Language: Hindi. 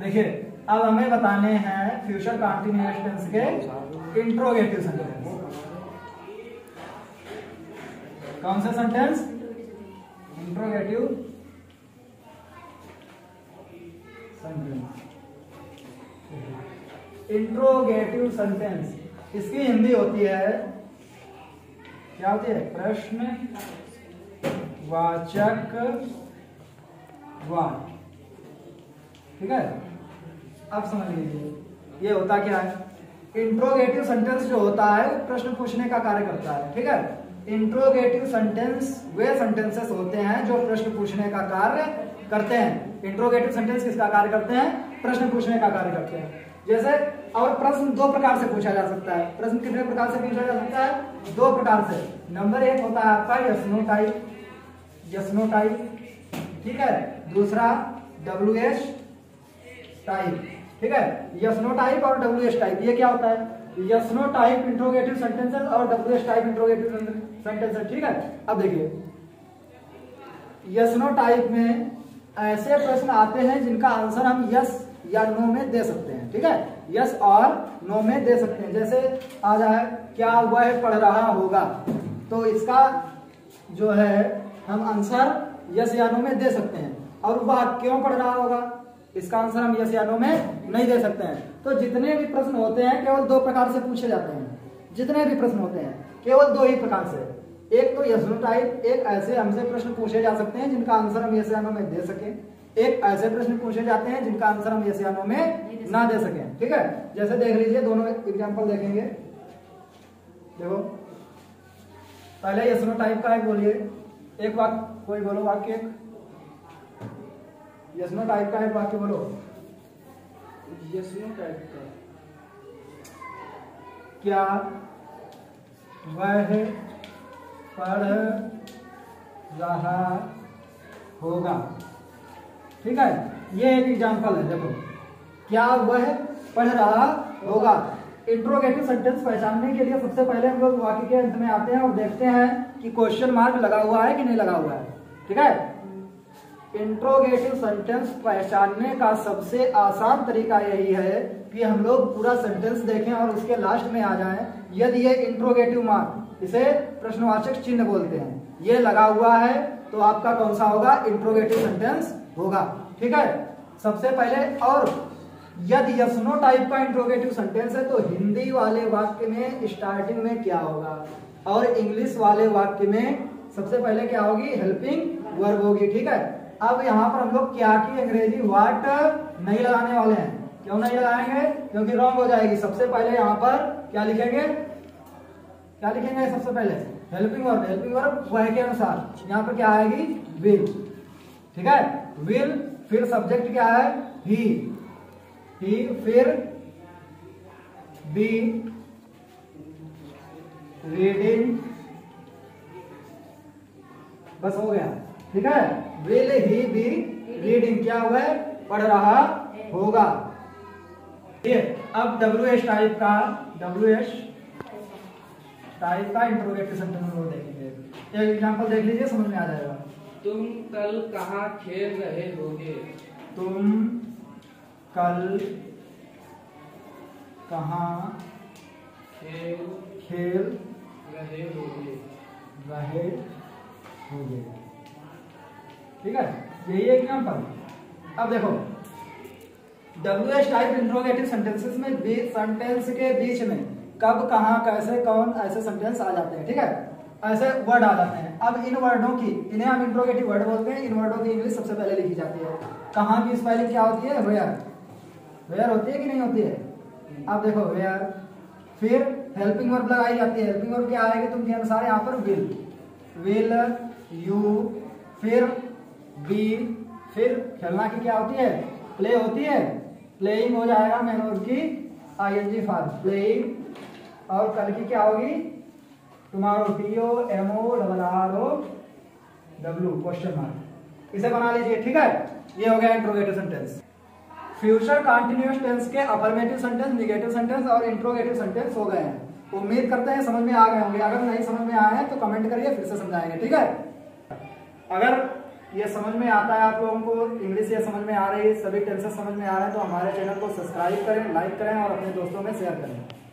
देखिए अब हमें बताने हैं फ्यूचर कंटीन्यूअस टेंस के इंट्रोगेटिव सेंटेंस। कौन से sentence? Interrogative sentence. Interrogative sentence इसकी हिंदी होती है, क्या होती है? प्रश्न वाचक वाक्य। ठीक है, अब समझ लीजिए ये होता क्या है। इंट्रोगेटिव सेंटेंस जो होता है वो प्रश्न पूछने का कार्य करता है। ठीक है, इंट्रोगेटिव सेंटेंस वे सेंटेंसेस होते हैं जो प्रश्न पूछने का कार्य करते हैं। इंट्रोगेटिव सेंटेंस किसका कार्य करते हैं? प्रश्न पूछने का कार्य करते हैं। जैसे और प्रश्न दो प्रकार से पूछा जा सकता है। प्रश्न कितने प्रकार से पूछा जा सकता है? दो प्रकार से। नंबर एक होता है आपका yes no type, yes no type. ठीक है, दूसरा WH टाइप। ठीक है, यस नो टाइप और WH टाइप। ये क्या होता है? Yes no type interrogative sentences और WH टाइप इंट्रोगेटिव सेंटेंसेस। ठीक है, अब देखिए यस नो टाइप में ऐसे प्रश्न आते हैं जिनका आंसर हम यस या नो में दे सकते हैं। ठीक है, यस और नो में दे सकते हैं। जैसे आ जाए क्या वह पढ़ रहा होगा, तो इसका जो है हम आंसर यस या नो में दे सकते हैं। और वह क्यों पढ़ रहा होगा, इसका आंसर हम यस या नो में नहीं दे सकते हैं। तो जितने भी प्रश्न होते हैं केवल दो प्रकार से पूछे जाते हैं। जितने भी प्रश्न होते हैं केवल दो ही प्रकार से, एक तो यस नो टाइप, एक ऐसे हमसे प्रश्न पूछे जा सकते हैं जिनका आंसर हम यस या नो में दे सके, एक ऐसे प्रश्न पूछे जाते हैं जिनका आंसर हम यस या नो में ना दे सकें। ठीक है, जैसे देख लीजिए दोनों एग्जांपल देखेंगे। देखो पहले यस नो टाइप का एक बोलिए, एक वाक्य कोई बोलो, वाक्य एक यस नो टाइप का एक वाक्य बोलो। यस नो टाइप का, क्या वह पढ़ रहा होगा। ठीक है, ये एक एग्जांपल है। देखो क्या वह पढ़ रहा होगा। इंट्रोगेटिव सेंटेंस पहचानने के लिए सबसे पहले हम लोग वाक्य के अंत में आते हैं और देखते हैं कि क्वेश्चन मार्क लगा हुआ है कि नहीं लगा हुआ है। ठीक है, इंट्रोगेटिव सेंटेंस पहचानने का सबसे आसान तरीका यही है कि हम लोग पूरा सेंटेंस देखें और उसके लास्ट में आ जाएं। यदि ये इंट्रोगेटिव मार्क, इसे प्रश्नवाचक चिन्ह बोलते हैं, ये लगा हुआ है तो आपका कौन सा होगा? इंट्रोगेटिव सेंटेंस होगा। ठीक है, सबसे पहले। और यदि यस नो टाइप का इंट्रोगेटिव सेंटेंस है तो हिंदी वाले वाक्य में स्टार्टिंग में क्या होगा और इंग्लिश वाले वाक्य में सबसे पहले क्या होगी? हेल्पिंग वर्ब होगी। ठीक है, अब यहाँ पर हम लोग क्या की अंग्रेजी व्हाट नहीं लगाने वाले हैं। क्यों नहीं लगाएंगे? क्योंकि रॉन्ग हो जाएगी। सबसे पहले यहाँ पर क्या लिखेंगे? क्या लिखेंगे सबसे पहले? Helping verb. हेल्पिंग वर्ब वह के अनुसार यहाँ पर क्या आएगी? विल। ठीक है, विल, फिर सब्जेक्ट क्या है? ही, फिर बी रीडिंग, बस हो गया। ठीक है, विल ही बी रीडिंग, क्या हुआ है? पढ़ रहा होगा। अब WH टाइप का इंट्रोगेटिव सेंटेंस वो देखेंगे। एक एग्जांपल देख लीजिए, समझ में आ जाएगा। तुम कल कहाँ खेल रहे होगे। तुम कल कहाँ खेल रहे होगे। ठीक है, यही एग्जांपल। अब देखो WH टाइप इंट्रोगेटिव सेंटेंसेस में सेंटेंस के बीच में कब, कहाँ, कैसे, कौन, ऐसे सेंटेंस आ जाते हैं। ठीक है, ऐसे वर्ड आ जाते हैं। अब इन वर्डों की, इन्हें हम इंट्रोगेटिव वर्ड बोलते हैं। इन वर्डों की इंग्लिश सबसे पहले लिखी जाती है। कहाँ की स्पेलिंग क्या होती है? वेयर होती है कि नहीं होती है? अब देखो वेयर, फिर हेल्पिंग वर्ब लगाई जाती है। हेल्पिंग वर्ब क्या आएगी तुम के अनुसार? यहाँ पर विल, यू, फिर बी, फिर खेलना की क्या होती है? प्ले होती है। प्लेइंग हो जाएगा मेन वर्ब की ING फॉर्म, प्लेइंग। और कल की क्या होगी? Tomorrow, TOMORROW, question mark. इसे बना लीजिए। ठीक है, ये हो गया interrogative sentence. Future continuous tense के अफर्मेटिव सेंटेंस, नेगेटिव सेंटेंस और इंट्रोगेटिव सेंटेंस हो गए हैं। उम्मीद करते हैं समझ में आ गए होंगे। अगर नहीं समझ में आए हैं तो कमेंट करिए, फिर से समझाएंगे। ठीक है, अगर ये समझ में आता है आप लोगों को, इंग्लिश ये समझ में आ रही है, सभी टेंसेस समझ में आ रहे हैं, तो हमारे चैनल को सब्सक्राइब करें, लाइक करें और अपने दोस्तों में शेयर करें।